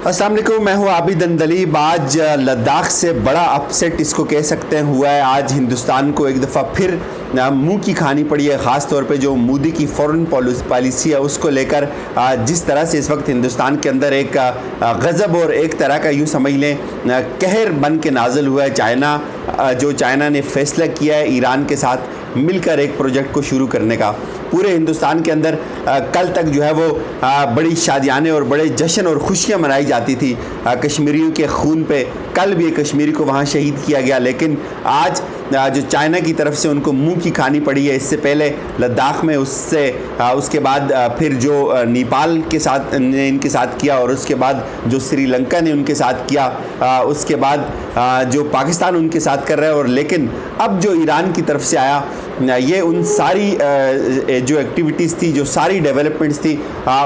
अस्सलाम वालेकुम, मैं हूँ आबिद अंदलीब। आज लद्दाख से बड़ा अपसेट इसको कह सकते हैं हुआ है। आज हिंदुस्तान को एक दफ़ा फिर मुंह की खानी पड़ी है, ख़ास तौर पे जो मोदी की फॉरेन पॉलिसी है उसको लेकर। जिस तरह से इस वक्त हिंदुस्तान के अंदर एक गज़ब और एक तरह का यूँ समझ लें कहर बन के नाज़िल हुआ है। चाइना ने फ़ैसला किया है ईरान के साथ मिलकर एक प्रोजेक्ट को शुरू करने का। पूरे हिंदुस्तान के अंदर कल तक जो है वो बड़ी शादियाने और बड़े जश्न और खुशियाँ मनाई जाती थी कश्मीरियों के खून पे। कल भी एक कश्मीरी को वहाँ शहीद किया गया, लेकिन आज जो चाइना की तरफ से उनको मुंह की खानी पड़ी है। इससे पहले लद्दाख में उसके बाद फिर जो नेपाल के साथ ने इनके साथ किया, और उसके बाद जो श्रीलंका ने उनके साथ किया, उसके बाद जो पाकिस्तान उनके साथ कर रहा है। और लेकिन अब जो ईरान की तरफ से आया, ये उन सारी जो एक्टिविटीज़ थी, जो सारी डेवलपमेंट्स थी,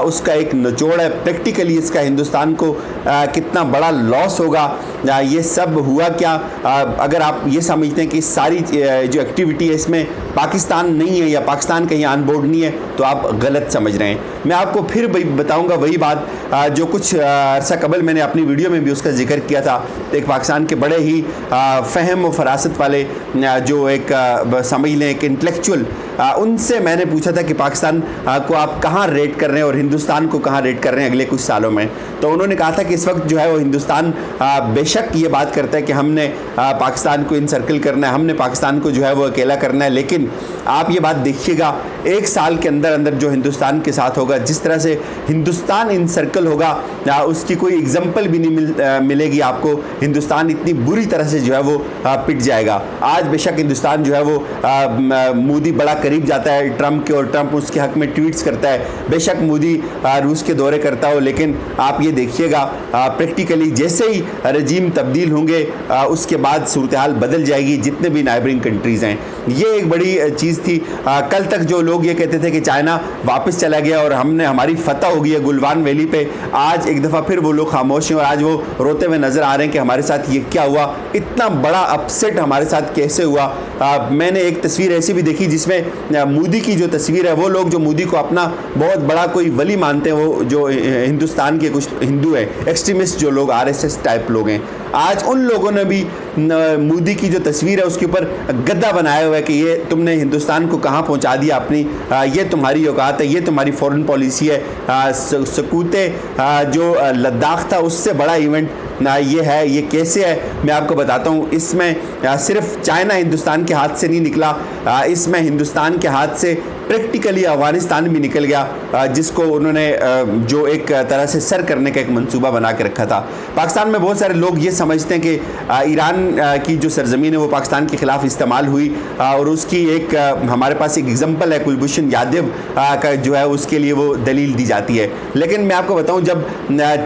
उसका एक निचोड़ है। प्रैक्टिकली इसका हिंदुस्तान को कितना बड़ा लॉस होगा, ये सब हुआ क्या। अगर आप ये समझते हैं कि सारी जो एक्टिविटी है इसमें पाकिस्तान नहीं है या पाकिस्तान कहीं ऑन बोर्ड नहीं है, तो आप गलत समझ रहे हैं। मैं आपको फिर बताऊंगा वही बात जो कुछ अरसा कबल मैंने अपनी वीडियो में भी उसका जिक्र किया था। तो एक पाकिस्तान के बड़े ही फ़हम व फरासत वाले जो एक समझ लें एक इंटेलेक्चुअल, उनसे मैंने पूछा था कि पाकिस्तान को आप कहाँ रेट कर रहे हैं और हिंदुस्तान को कहाँ रेट कर रहे हैं अगले कुछ सालों में। तो उन्होंने कहा था कि इस वक्त जो है वो हिंदुस्तान बेशक ये बात करता है कि हमने पाकिस्तान को इनसर्कल करना है, हमने पाकिस्तान को जो है वो अकेला करना है। लेकिन आप ये बात देखिएगा, एक साल के अंदर अंदर जो हिंदुस्तान के साथ होगा, जिस तरह से हिंदुस्तान इनसर्कल होगा, उसकी कोई एग्जाम्पल भी नहीं मिलेगी आपको। हिंदुस्तान इतनी बुरी तरह से जो है वो पिट जाएगा। आज बेशक हिंदुस्तान जो है वो मोदी बड़ा करीब जाता है ट्रंप के, और ट्रंप उसके हक में ट्वीट्स करता है। बेशक मोदी रूस के दौरे करता हो, लेकिन आप ये देखिएगा प्रैक्टिकली जैसे ही रजीम तब्दील होंगे उसके बाद सूरत हाल बदल जाएगी। जितने भी नाइबरिंग कंट्रीज़ हैं, ये एक बड़ी चीज़ थी। कल तक जो लोग ये कहते थे कि चाइना वापस चला गया और हमारी फतह हो गई है गुलवान वैली पे, आज एक दफ़ा फिर वो लोग खामोश हैं और आज वो रोते हुए नज़र आ रहे हैं कि हमारे साथ ये क्या हुआ, इतना बड़ा अपसेट हमारे साथ कैसे हुआ। मैंने एक तस्वीर ऐसी भी देखी जिसमें मोदी की जो तस्वीर है, वो लोग जो मोदी को अपना बहुत बड़ा कोई वली मानते हैं, वो जो हिंदुस्तान के कुछ हिंदू हैं, एक्सट्रीमिस्ट जो लोग आरएसएस टाइप लोग हैं, आज उन लोगों ने भी मोदी की जो तस्वीर है उसके ऊपर गद्दा बनाया हुआ है कि ये तुमने हिंदुस्तान को कहाँ पहुँचा दिया अपनी, ये तुम्हारी औकात है, ये तुम्हारी फॉरेन पॉलिसी है। सकूते जो लद्दाख था उससे बड़ा इवेंट ये है, ये कैसे है मैं आपको बताता हूँ। इसमें सिर्फ चाइना हिंदुस्तान के हाथ से नहीं निकला, इसमें हिंदुस्तान के हाथ से प्रैक्टिकली अफगानिस्तान भी निकल गया, जिसको उन्होंने जो एक तरह से सर करने का एक मंसूबा बना के रखा था। पाकिस्तान में बहुत सारे लोग ये समझते हैं कि ईरान की जो सरजमीन है वो पाकिस्तान के ख़िलाफ़ इस्तेमाल हुई, और उसकी एक हमारे पास एक एग्जाम्पल है कुलभूषण यादव का जो है, उसके लिए वो दलील दी जाती है। लेकिन मैं आपको बताऊँ, जब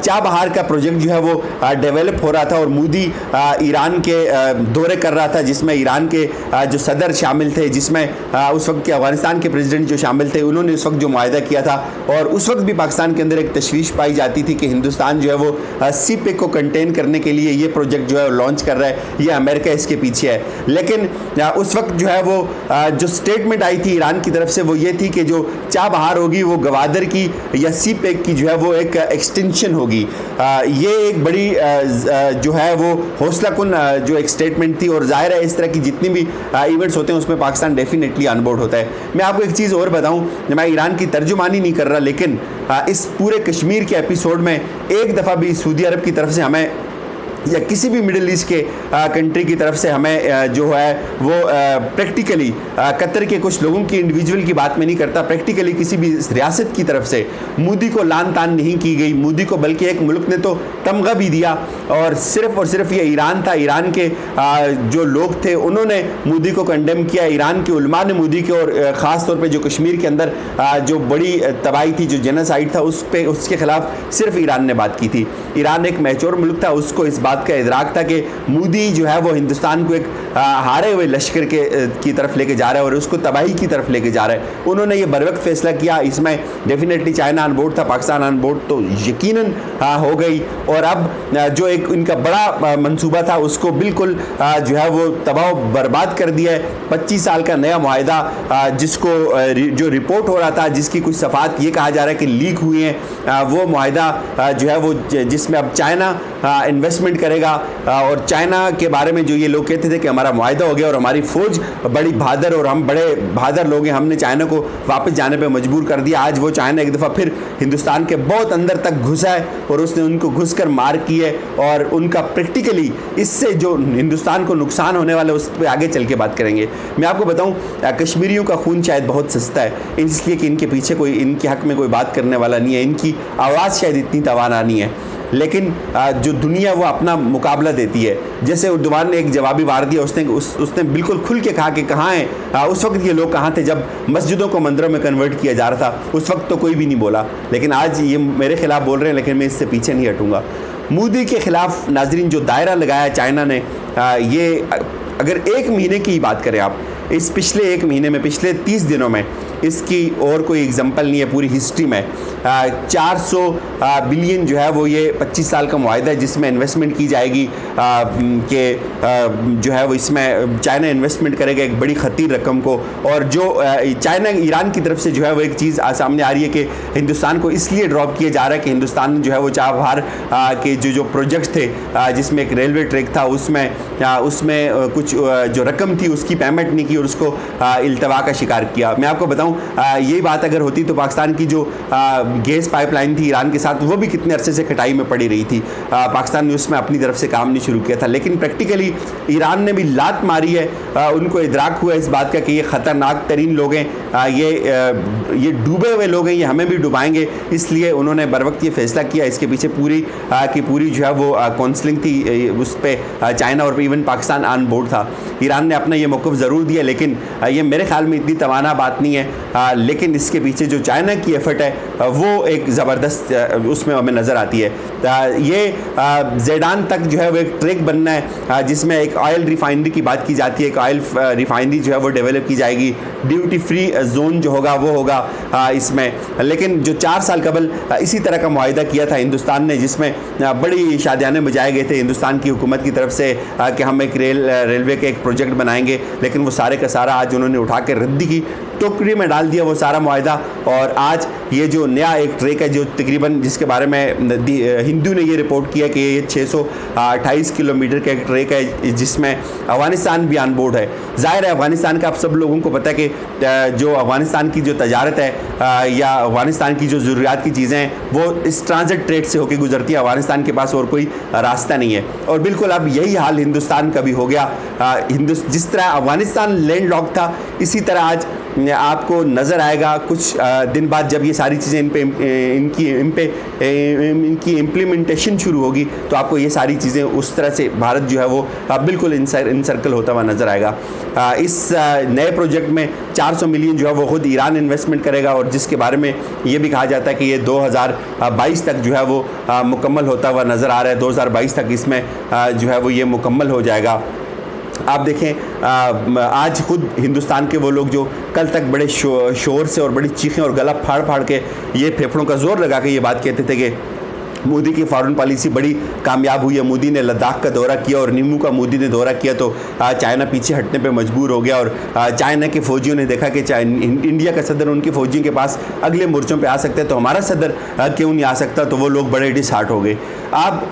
चाबहार का प्रोजेक्ट जो है वो डेवलप हो रहा था और मोदी ईरान के दौरे कर रहा था, जिसमें ईरान के जो सदर शामिल थे, जिसमें उस वक्त के अफगानिस्तान के प्रेसिडेंट जो शामिल थे, उन्होंने उस वक्त जो मुआहदा किया था, और उस वक्त भी पाकिस्तान के अंदर एक तशवीश पाई जाती थी कि हिंदुस्तान जो है वो सीपेक को कंटेन करने के लिए ये प्रोजेक्ट जो है लॉन्च कर रहा है, ये अमेरिका इसके पीछे है। लेकिन उस वक्त जो है वो जो स्टेटमेंट आई थी ईरान की तरफ से वो ये थी कि जो चाबहार होगी वो गवादर की या सीपेक की जो है वो एक एक्सटेंशन होगी। ये एक बड़ी जो है वो हौसला कुन जो एक स्टेटमेंट थी, और जाहिर है इस तरह की जितनी भी इवेंट्स होते हैं उसमें पाकिस्तान डेफिनेटली ऑन बोर्ड होता है। मैं आपको एक चीज़ और बताऊं, मैं ईरान की तर्जुमानी नहीं कर रहा, लेकिन इस पूरे कश्मीर के एपिसोड में एक दफ़ा भी सऊदी अरब की तरफ से हमें या किसी भी मिडिल ईस्ट के कंट्री की तरफ से हमें जो है वो प्रैक्टिकली कतर के कुछ लोगों की इंडिविजुअल की बात में नहीं करता, प्रैक्टिकली किसी भी रियासत की तरफ से मोदी को लान तान नहीं की गई। मोदी को बल्कि एक मुल्क ने तो तमगा भी दिया, और सिर्फ ये ईरान था, ईरान के जो लोग थे उन्होंने मोदी को कंडेम किया, ईरान के उलमा ने मोदी के, और ख़ास तौर पर जो कश्मीर के अंदर जो बड़ी तबाही थी, जो जेनोसाइड था, उसके ख़िलाफ़ सिर्फ ईरान ने बात की थी। ईरान एक मैच्योर मुल्क था, उसको इस बात बात का इदराक था कि मोदी जो है वो हिंदुस्तान को एक हारे हुए लश्कर की तरफ लेके जा रहा है और उसको तबाही की तरफ लेके जा रहा है। उन्होंने ये बर वक्त फैसला किया। इसमें डेफिनेटली चाइना ऑन बोर्ड था, पाकिस्तान ऑन बोर्ड तो यकीनन हो गई। और अब जो एक इनका बड़ा मंसूबा था उसको बिल्कुल जो है वो तबाह बर्बाद कर दिया है। 25 साल का नया मुआहिदा जिसको जो रिपोर्ट हो रहा था, जिसकी कुछ सफ़ात ये कहा जा रहा है कि लीक हुई हैं, वो मुआहिदा जो है वो जिसमें अब चाइना इन्वेस्टमेंट करेगा। और चाइना के बारे में जो ये लोग कहते थे कि हमारा मुआहिदा हो गया और हमारी फ़ौज बड़ी बहादुर और हम बड़े बहादुर लोग हैं, हमने चाइना को वापस जाने पे मजबूर कर दिया। आज वो चाइना एक दफ़ा फिर हिंदुस्तान के बहुत अंदर तक घुसा है और उसने उनको घुसकर मार की है। और उनका प्रैक्टिकली इससे जो हिंदुस्तान को नुकसान होने वाला है उस पर आगे चल के बात करेंगे। मैं आपको बताऊं, कश्मीरियों का खून शायद बहुत सस्ता है, इसलिए कि इनके पीछे कोई इनके हक़ में कोई बात करने वाला नहीं है, इनकी आवाज़ शायद इतनी तवाना नहीं है। लेकिन जो दुनिया वो अपना मुकाबला देती है, जैसे उर्दवान ने एक जवाबी वार दिया, उसने बिल्कुल खुल के कहा कि कहाँ हैं उस वक्त ये लोग कहाँ थे जब मस्जिदों को मंदिरों में कन्वर्ट किया जा रहा था, उस वक्त तो कोई भी नहीं बोला। लेकिन आज ये मेरे खिलाफ बोल रहे हैं, लेकिन मैं इससे पीछे नहीं हटूंगा। मोदी के खिलाफ नाजरीन जो दायरा लगाया चाइना ने, ये अगर एक महीने की बात करें आप, इस पिछले एक महीने में, पिछले 30 दिनों में इसकी और कोई एग्जांपल नहीं है पूरी हिस्ट्री में। 400 बिलियन जो है वो ये 25 साल का मुआहिदा है जिसमें इन्वेस्टमेंट की जाएगी कि जो है वो इसमें चाइना इन्वेस्टमेंट करेगा एक बड़ी खतीर रकम को। और जो चाइना ईरान की तरफ से जो है वो एक चीज़ सामने आ रही है कि हिंदुस्तान को इसलिए ड्रॉप किया जा रहा है कि हिंदुस्तान जो है वो चाबहार के जो प्रोजेक्ट्स थे, जिसमें एक रेलवे ट्रैक था, उसमें कुछ जो रकम थी उसकी पेमेंट नहीं की और उसको इल्तवा का शिकार किया। मैं आपको बताऊं, यही बात अगर होती तो पाकिस्तान की जो गैस पाइपलाइन थी ईरान के साथ, वो भी कितने अरसे से कटाई में पड़ी रही थी। पाकिस्तान ने उसमें अपनी तरफ से काम नहीं शुरू किया था, लेकिन प्रैक्टिकली ईरान ने भी लात मारी है। उनको इदराक हुआ इस बात का कि ये ख़तरनाक तरीन लोग हैं, ये डूबे हुए लोग हैं, ये हमें भी डुबाएंगे। इसलिए उन्होंने बर वक्त ये फैसला किया। इसके पीछे पूरी की पूरी जो है वो काउंसलिंग थी, उस पर चाइना और इवन पाकिस्तान ऑन बोर्ड था। ईरान ने अपना ये मौक़िफ़ ज़रूर दिया, लेकिन ये मेरे ख्याल में इतनी तवाना बात नहीं है। लेकिन इसके पीछे जो चाइना की एफर्ट है वो एक ज़बरदस्त उसमें हमें नज़र आती है। ये ज़ेडान तक जो है वो एक ट्रैक बनना है जिसमें एक ऑयल रिफाइनरी की बात की जाती है। एक ऑयल रिफाइनरी जो है वो डेवलप की जाएगी, ड्यूटी फ्री जोन जो होगा वो होगा इसमें। लेकिन जो 4 साल कबल इसी तरह का मुआहिदा किया था हिंदुस्तान ने, जिसमें बड़ी शादियाने बजाए गए थे हिंदुस्तान की हुकूमत की तरफ से कि हम एक रेलवे के एक प्रोजेक्ट बनाएंगे, लेकिन वो सारे का सारा आज उन्होंने उठा के रद्दी की टोकरी में डाल दिया वो सारा मुआहिदा। और आज ये जो नया एक ट्रैक है जो तकरीबन जिसके बारे में हिंदू ने ये रिपोर्ट किया कि ये 628 किलोमीटर का एक ट्रैक है जिसमें अफगानिस्तान भी ऑन बोर्ड है। ज़ाहिर है अफगानिस्तान का आप सब लोगों को पता है कि जो अफगानिस्तान की जो तजारत है या अफगानिस्तान की जो ज़रूरियात की चीज़ें हैं वो इस ट्रांजिट ट्रेड से होकर गुजरती है। अफगानिस्तान के पास और कोई रास्ता नहीं है। और बिल्कुल अब यही हाल हिंदुस्तान का भी हो गया। जिस तरह अफगानिस्तान लैंड लॉक था, इसी तरह आज आपको नज़र आएगा कुछ दिन बाद जब ये सारी चीज़ें इनकी इम्प्लीमेंटेशन शुरू होगी, तो आपको ये सारी चीज़ें उस तरह से भारत जो है वो बिल्कुल इनसर्कल होता हुआ नज़र आएगा। इस नए प्रोजेक्ट में 400 मिलियन जो है वो खुद ईरान इन्वेस्टमेंट करेगा और जिसके बारे में ये भी कहा जाता है कि ये 2022 तक जो है वो मुकम्मल होता हुआ नज़र आ रहा है। 2022 तक इसमें जो है वो ये मुकम्मल हो जाएगा। आप देखें आज खुद हिंदुस्तान के वो लोग जो कल तक बड़े शोर से और बड़ी चीखें और गला फाड़ फाड़ के ये फेफड़ों का जोर लगा के ये बात कहते थे कि मोदी की फॉरेन पॉलिसी बड़ी कामयाब हुई है। मोदी ने लद्दाख का दौरा किया और निम्बू का मोदी ने दौरा किया तो चाइना पीछे हटने पे मजबूर हो गया। और चाइना के फ़ौजियों ने देखा कि इंडिया का सदर उनके फ़ौजियों के पास अगले मोर्चों पे आ सकते हैं तो हमारा सदर क्यों नहीं आ सकता, तो वो लोग बड़े डिसहार्ट हो गए। अब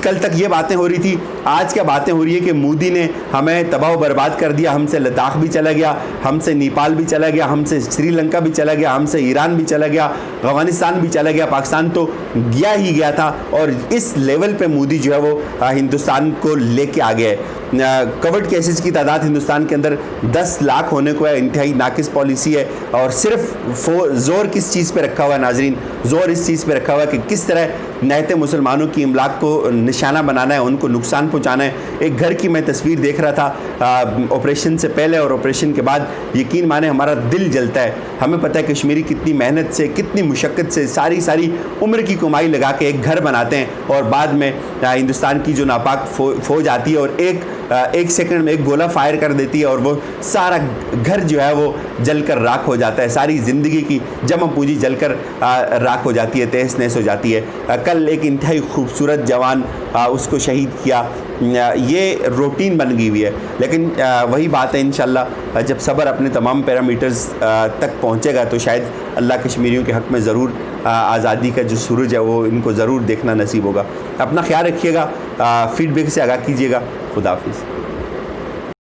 कल तक ये बातें हो रही थी, आज क्या बातें हो रही है कि मोदी ने हमें तबाह बर्बाद कर दिया। हमसे लद्दाख भी चला गया, हमसे नेपाल भी चला गया, हमसे श्रीलंका भी चला गया, हमसे ईरान भी चला गया, अफगानिस्तान भी चला गया, पाकिस्तान तो गया ही गया था। और इस लेवल पे मोदी जो है वो हिंदुस्तान को लेके आ गया है। कवर्ड केसेस की तादाद हिंदुस्तान के अंदर 10 लाख होने को है, इंतहाई नाकिस पॉलिसी है। और सिर्फ जोर किस चीज़ पे रखा हुआ है नाजरीन, जोर इस चीज़ पे रखा हुआ है कि किस तरह नहते मुसलमानों की इमलाक को निशाना बनाना है, उनको नुकसान पहुँचाना है। एक घर की मैं तस्वीर देख रहा था ऑपरेशन से पहले और ऑपरेशन के बाद, यकीन माने हमारा दिल जलता है। हमें पता है कश्मीरी कितनी मेहनत से, कितनी मुशक्क़त से, सारी उम्र की कमाई लगा के एक घर बनाते हैं और बाद में हिंदुस्तान की जो नापाक फौज आती है और एक सेकंड में एक गोला फायर कर देती है और वो सारा घर जो है वो जलकर राख हो जाता है। सारी ज़िंदगी की जमा पूंजी जलकर राख हो जाती है, तहस नहस हो जाती है। कल एक इंतहाई खूबसूरत जवान उसको शहीद किया, ये रूटीन बन गई हुई है। लेकिन वही बात है, इंशाल्लाह जब सब्र अपने तमाम पैरामीटर्स तक पहुँचेगा तो शायद अल्लाह कश्मीरियों के हक़ में ज़रूर आज़ादी का जो सूरज है वो इनको ज़रूर देखना नसीब होगा। अपना ख्याल रखिएगा, फ़ीडबैक से आगाह कीजिएगा। खुदा हाफिज़।